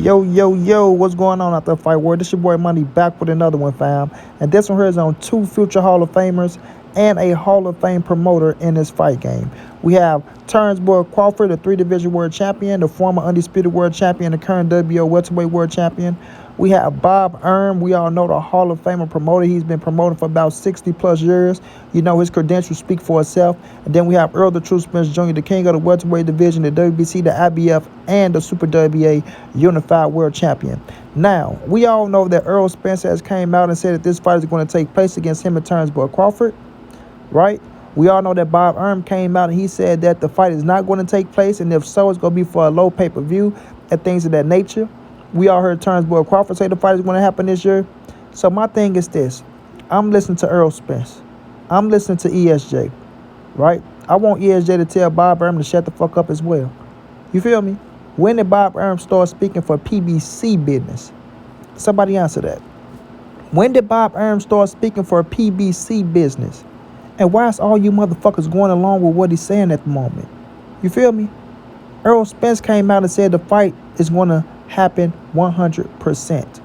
Yo, yo, yo, what's going on out there, Fight World? This your boy Money back with another one, fam. And this one here is on two future Hall of Famers and a Hall of Fame promoter in this fight game. We have Terance Crawford, the 3-division world champion, the former undisputed world champion, the current WBO welterweight world champion. We have Bob Arum. We all know the Hall of Famer promoter. He's been promoting for about 60 plus years. You know, his credentials speak for itself. And then we have Earl the True Spence Jr., the king of the welterweight division, the WBC, the IBF, and the Super WBA unified world champion. Now, we all know that Errol Spence has came out and said that this fight is going to take place against him and Terance Crawford, right? We all know that Bob Arum came out and he said that the fight is not going to take place, and if so, it's going to be for a low pay-per-view and things of that nature. We all heard Terance Crawford say the fight is going to happen this year. So my thing is this. I'm listening to Errol Spence. I'm listening to ESJ, right? I want ESJ to tell Bob Arum to shut the fuck up as well. You feel me? When did Bob Arum start speaking for PBC business? Somebody answer that. When did Bob Arum start speaking for PBC business? And why is all you motherfuckers going along with what he's saying at the moment? You feel me? Errol Spence came out and said the fight is going to happen 100%.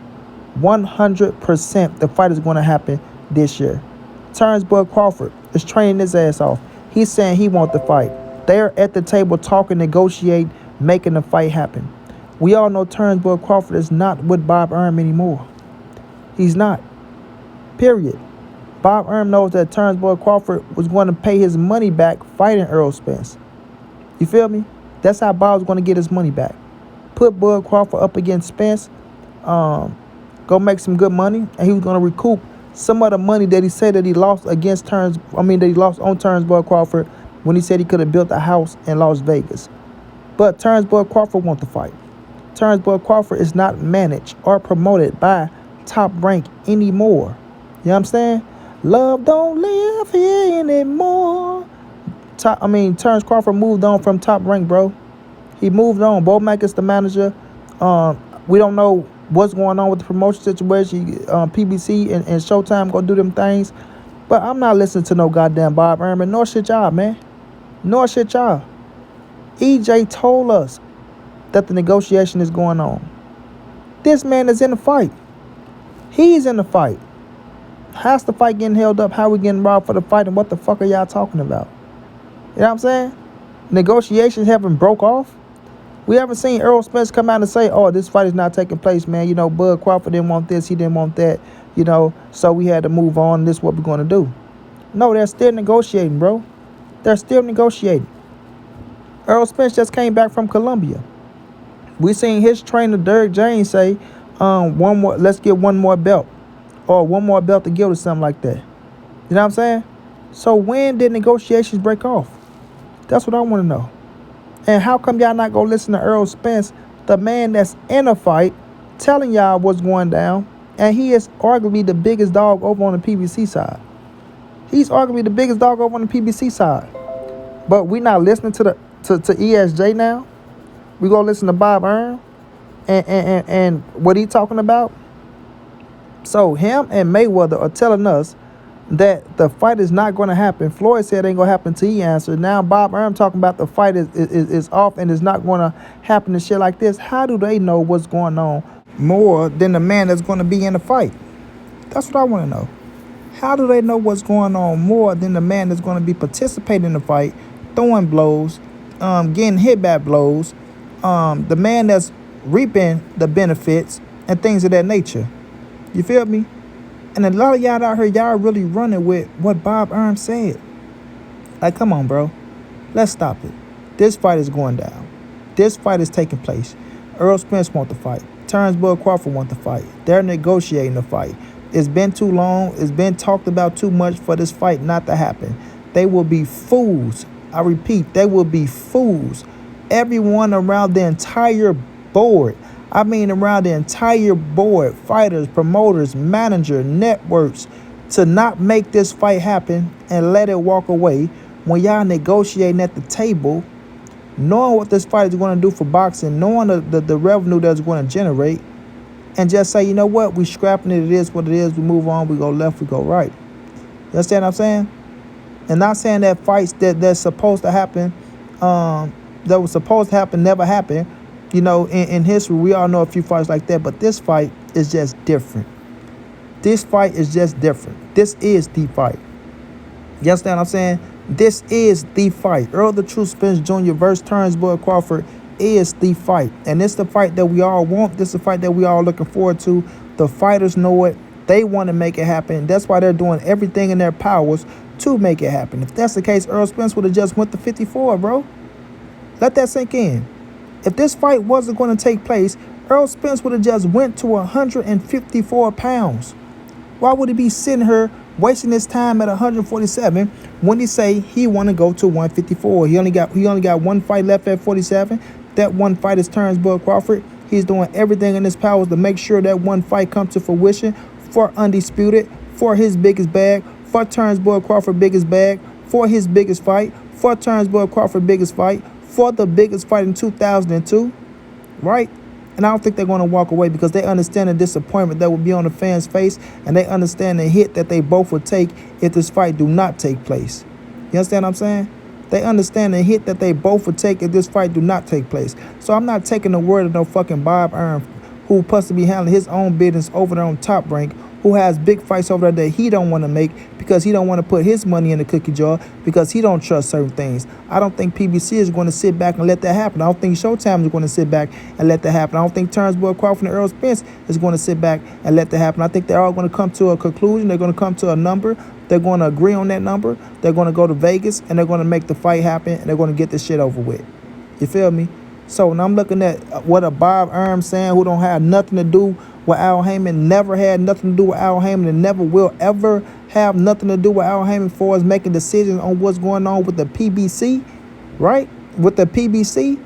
100% the fight is going to happen this year. Terance Crawford is training his ass off. He's saying he wants the fight. They're at the table talking, negotiating, making the fight happen. We all know Terance Crawford is not with Bob Arum anymore. He's not. Period. Bob Arum knows that Terance Crawford was going to pay his money back fighting Errol Spence. You feel me? That's how Bob's going to get his money back. Put Bud Crawford up against Spence, go make some good money, and he was going to recoup some of the money that he said that he lost against that he lost on Terance Crawford when he said he could have built a house in Las Vegas. But Terance Crawford wants the fight. Terance Crawford is not managed or promoted by Top Rank anymore. You know what I'm saying? Love don't live here anymore. Terance Crawford moved on from Top Rank, bro. He moved on. Bo Mack is the manager. We don't know what's going on with the promotion situation. PBC and Showtime go do them things. But I'm not listening to no goddamn Bob Arum, nor shit y'all, man. Nor shit y'all. EJ told us that the negotiation is going on. This man is in the fight. He's in the fight. How's the fight getting held up? How we getting robbed for the fight? And what the fuck are y'all talking about? You know what I'm saying? Negotiations haven't broke off. We haven't seen Errol Spence come out and say, oh, this fight is not taking place, man. You know, Bud Crawford didn't want this. He didn't want that. You know, so we had to move on. This is what we're going to do. No, they're still negotiating, bro. They're still negotiating. Errol Spence just came back from Colombia. We seen his trainer, Derek James, say, let's get one more belt. Or one more belt to give or something like that. You know what I'm saying? So when did negotiations break off? That's what I want to know. And how come y'all not gonna listen to Errol Spence, the man that's in a fight, telling y'all what's going down, and he is arguably the biggest dog over on the PBC side. He's arguably the biggest dog over on the PBC side. But we not listening to ESJ now. We gonna listen to Bob Arum and what he talking about. So him and Mayweather are telling us that the fight is not going to happen. Floyd said it ain't going to happen till he answered. Now Bob Arum talking about the fight is off and is not going to happen and shit like this. How do they know what's going on more than the man that's going to be in the fight? That's what I want to know. How do they know what's going on more than the man that's going to be participating in the fight, throwing blows, getting hit by blows, the man that's reaping the benefits and things of that nature? You feel me? And a lot of y'all out here, y'all really running with what Bob Arum said. Like, come on, bro. Let's stop it. This fight is going down. This fight is taking place. Errol Spence wants the fight. Terance Crawford wants the fight. They're negotiating the fight. It's been too long. It's been talked about too much for this fight not to happen. They will be fools. I repeat, they will be fools. Everyone around the entire board. Around the entire board, fighters, promoters, manager, networks, to not make this fight happen and let it walk away when y'all negotiating at the table, knowing what this fight is going to do for boxing, knowing the revenue that's going to generate, and just say, you know what, we scrapping it, it is what it is, we move on, we go left, we go right. You understand what I'm saying? And not saying that fights that's supposed to happen, that was supposed to happen never happened. You know, in history, we all know a few fights like that, but this fight is just different. This fight is just different. This is the fight. You understand what I'm saying? This is the fight. Earl the True Spence Jr. versus Terance Crawford is the fight. And it's the fight that we all want. This is the fight that we all looking forward to. The fighters know it. They want to make it happen. That's why they're doing everything in their powers to make it happen. If that's the case, Earl Spence would have just went to 54, bro. Let that sink in. If this fight wasn't going to take place, Earl Spence would have just went to 154 pounds. Why would he be sitting here wasting his time at 147 when he say he want to go to 154? He only got one fight left at 47. That one fight is Terance Crawford. He's doing everything in his powers to make sure that one fight comes to fruition for Undisputed, for his biggest bag, for Terance Crawford biggest bag, for his biggest fight, for Terance Crawford biggest fight, for the biggest fight in 2002, right? And I don't think they're going to walk away because they understand the disappointment that will be on the fans' face, and they understand the hit that they both would take if this fight do not take place. You understand what I'm saying? They understand the hit that they both would take if this fight do not take place. So I'm not taking the word of no fucking Bob Arum, who possibly handling his own business over there on Top Rank, who has big fights over there that he don't want to make because he don't want to put his money in the cookie jar because he don't trust certain things. I don't think PBC is going to sit back and let that happen. I don't think Showtime is going to sit back and let that happen. I don't think Terance Crawford and Errol Spence is going to sit back and let that happen. I think they're all going to come to a conclusion. They're going to come to a number. They're going to agree on that number. They're going to go to Vegas and they're going to make the fight happen and they're going to get this shit over with. You feel me? So when I'm looking at what a Bob Arum saying, who don't have nothing to do with Al Heyman, never had nothing to do with Al Heyman, and never will ever have nothing to do with Al Heyman for us making decisions on what's going on with the PBC, right? With the PBC,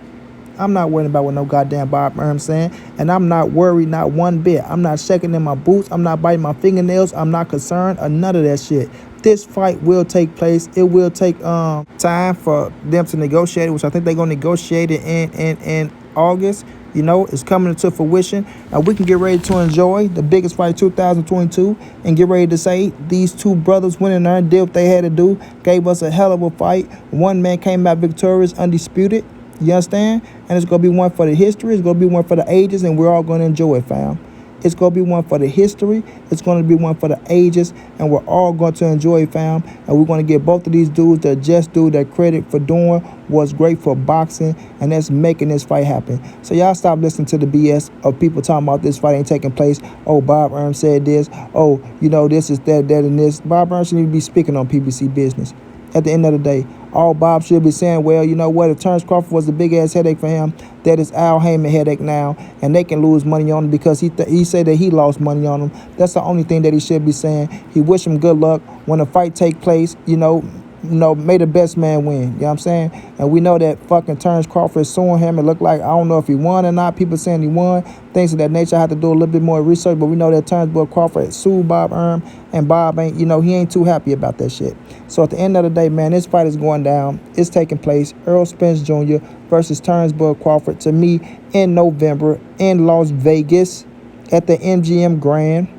I'm not worried about what no goddamn Bob Arum saying, and I'm not worried not one bit. I'm not shaking in my boots. I'm not biting my fingernails. I'm not concerned or none of that shit. This fight will take place. It will take time for them to negotiate it, which I think they're going to negotiate it in August. You know, it's coming into fruition. Now we can get ready to enjoy the biggest fight of 2022 and get ready to say these two brothers went in there and did what they had to do, gave us a hell of a fight. One man came out victorious, undisputed. You understand? And it's going to be one for the history. It's going to be one for the ages, and we're all going to enjoy it, fam. It's going to be one for the history. It's going to be one for the ages, and we're all going to enjoy it, fam. And we're going to give both of these dudes that just do that credit for doing what's great for boxing, and that's making this fight happen. So y'all stop listening to the BS of people talking about this fight ain't taking place. Oh, Bob Arum said this. Oh, you know, this is that, and this. Bob Arum should need to be speaking on PBC business. At the end of the day, all Bob should be saying, well, you know what, if Terance Crawford was a big-ass headache for him, that is Al Heyman headache now, and they can lose money on him because he said that he lost money on him. That's the only thing that he should be saying. He wish him good luck when the fight take place, you know, may the best man win. You know what I'm saying? And we know that fucking Terance Crawford is suing him. It looked like, I don't know if he won or not. People saying he won. Things of that nature. I have to do a little bit more research, but we know that Terance Crawford sued Bob Arum, and Bob ain't, you know, he ain't too happy about that shit. So at the end of the day, man, this fight is going down. It's taking place. Errol Spence Jr. versus Terance Crawford, to me, in November in Las Vegas at the MGM Grand.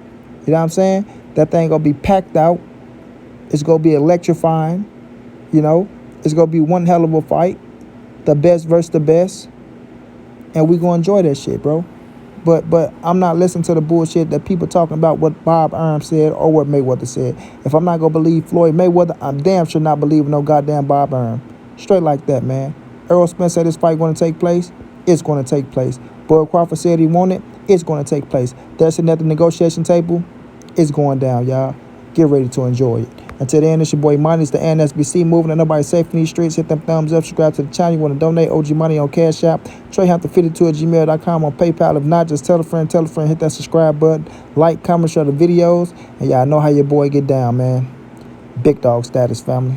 You know what I'm saying? That thing gonna be packed out. It's gonna be electrifying. You know, it's going to be one hell of a fight. The best versus the best. And we going to enjoy that shit, bro. But I'm not listening to the bullshit that people talking about what Bob Arum said or what Mayweather said. If I'm not going to believe Floyd Mayweather, I'm damn sure not believing no goddamn Bob Arum. Straight like that, man. Errol Spence said this fight going to take place. It's going to take place. Bud Crawford said he wanted. It's going to take place. They're sitting at the negotiation table. It's going down, y'all. Get ready to enjoy it. Until then, it's your boy Money. It's the NSBC moving and nobody safe in these streets. Hit them thumbs up. Subscribe to the channel. You want to donate OG Money on Cash App. TreyHunter52@gmail.com on PayPal. If not, just tell a friend. Hit that subscribe button. Like, comment, share the videos. And y'all know how your boy get down, man. Big dog status, family.